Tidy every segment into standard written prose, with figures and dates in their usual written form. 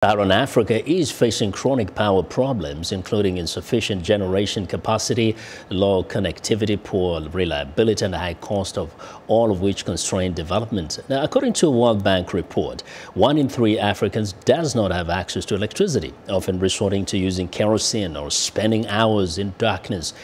Sub-Saharan Africa is facing chronic power problems, including insufficient generation capacity, low connectivity, poor reliability, and high cost, all of which constrain development. Now, according to a World Bank report, 1 in 3 Africans does not have access to electricity, often resorting to using kerosene or spending hours in darkness.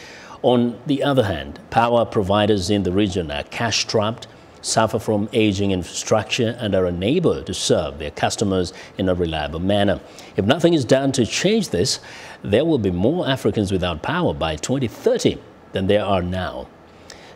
On the other hand, power providers in the region are cash-strapped, suffer from aging infrastructure, and are unable to serve their customers in a reliable manner. If nothing is done to change this, there will be more Africans without power by 2030 than there are now.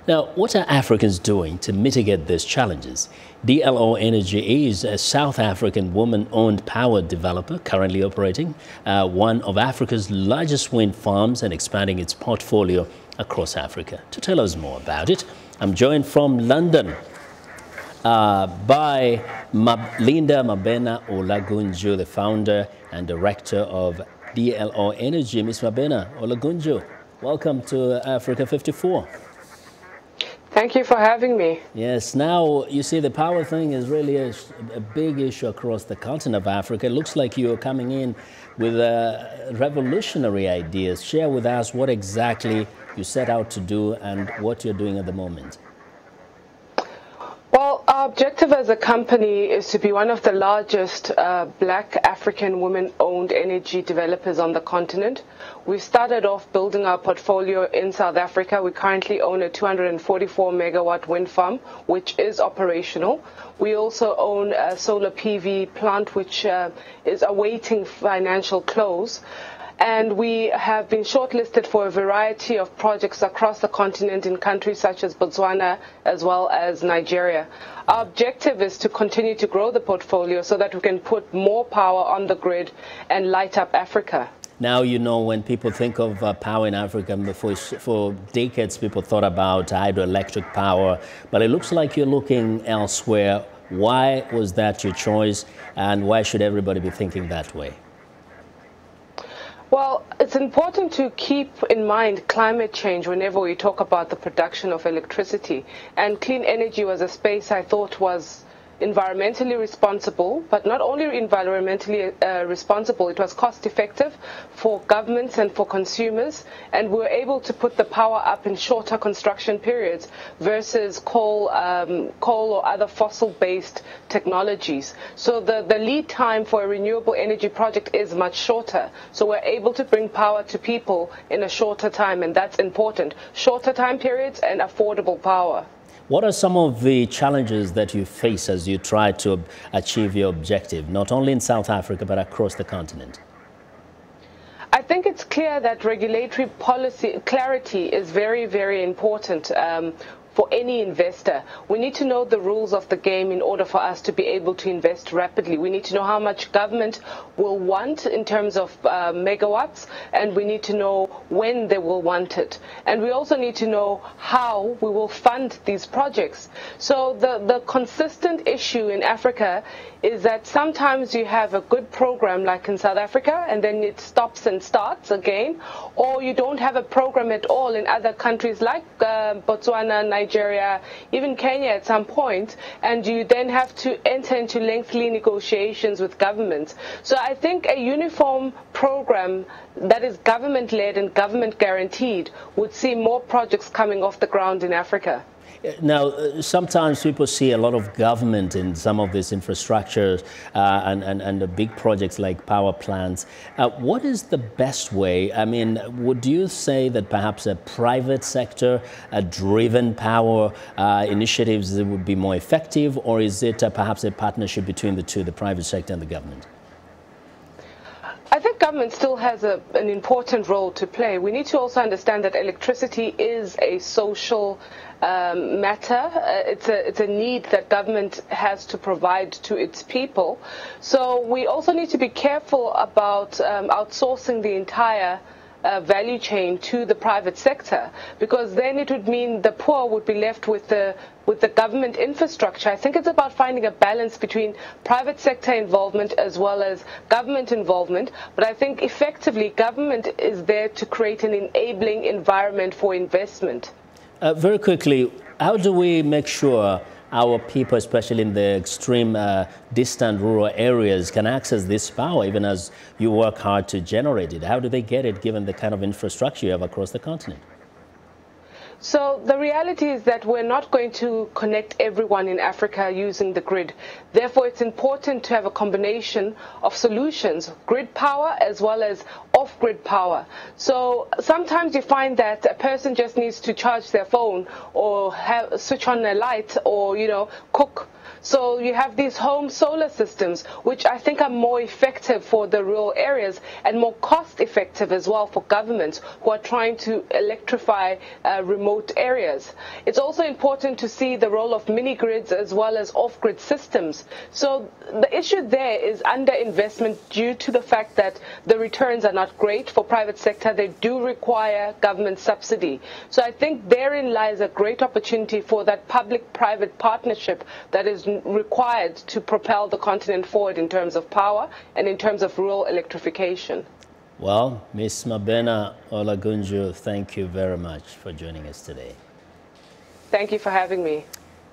Now, what are Africans doing to mitigate these challenges? DLO Energy is a South African woman-owned power developer currently operating one of Africa's largest wind farms and expanding its portfolio across Africa. To tell us more about it, I'm joined from London by Mabhena-Olagunju, the founder and director of DLO Energy. Ms. Mabhena-Olagunju, welcome to Africa 54. Thank you for having me. Yes, now you see the power thing is really a big issue across the continent of Africa. It looks like you're coming in with revolutionary ideas. Share with us what exactly you set out to do and what you're doing at the moment. Well, our objective as a company is to be one of the largest black African women-owned energy developers on the continent. We started off building our portfolio in South Africa. We currently own a 244 megawatt wind farm, which is operational. We also own a solar PV plant, which is awaiting financial close. And we have been shortlisted for a variety of projects across the continent in countries such as Botswana as well as Nigeria. Our objective is to continue to grow the portfolio so that we can put more power on the grid and light up Africa. Now, you know, when people think of power in Africa, for decades people thought about hydroelectric power, but it looks like you're looking elsewhere. Why was that your choice, and why should everybody be thinking that way? Well, it's important to keep in mind climate change whenever we talk about the production of electricity. And clean energy was a space I thought was environmentally responsible, but not only environmentally responsible, it was cost effective for governments and for consumers, and we were able to put the power up in shorter construction periods versus coal or other fossil-based technologies. So the lead time for a renewable energy project is much shorter. So we're able to bring power to people in a shorter time, and that's important. Shorter time periods and affordable power. What are some of the challenges that you face as you try to achieve your objective, not only in South Africa, but across the continent? I think it's clear that regulatory policy clarity is very, very important for any investor. We need to know the rules of the game in order for us to be able to invest rapidly. We need to know how much government will want in terms of megawatts, and we need to know when they will want it. And we also need to know how we will fund these projects. So the consistent issue in Africa is that sometimes you have a good program like in South Africa and then it stops and starts again, or you don't have a program at all in other countries like Botswana, Nigeria, even Kenya at some point, and you then have to enter into lengthy negotiations with governments. So I think a uniform program that is government-led and government-guaranteed would see more projects coming off the ground in Africa. Now, sometimes people see a lot of government in some of these infrastructures and the big projects like power plants. What is the best way? I mean, would you say that perhaps a private sector driven power initiatives would be more effective, or is it perhaps a partnership between the two, the private sector and the government? I think government still has an important role to play. We need to also understand that electricity is a social matter. It's a need that government has to provide to its people. So we also need to be careful about outsourcing the entire value chain to the private sector, because then it would mean the poor would be left with the government infrastructure. I think it's about finding a balance between private sector involvement as well as government involvement, but I think effectively government is there to create an enabling environment for investment. Very quickly, how do we make sure our people, especially in the extreme distant rural areas, can access this power even as you work hard to generate it? How do they get it given the kind of infrastructure you have across the continent? So the reality is that we're not going to connect everyone in Africa using the grid. Therefore, it's important to have a combination of solutions, grid power as well as off-grid power. So sometimes you find that a person just needs to charge their phone or switch on a light or, cook. So you have these home solar systems, which I think are more effective for the rural areas and more cost effective as well for governments who are trying to electrify remote areas. It's also important to see the role of mini grids as well as off-grid systems. So the issue there is underinvestment due to the fact that the returns are not great for private sector. They do require government subsidy. So I think therein lies a great opportunity for that public-private partnership that is required to propel the continent forward in terms of power and in terms of rural electrification. Well, Ms. Mabhena-Olagunju, thank you very much for joining us today. Thank you for having me.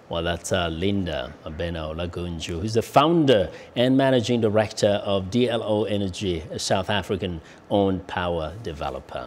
Well, that's Linda Mabhena-Olagunju, who's the founder and managing director of DLO Energy, a South African-owned power developer.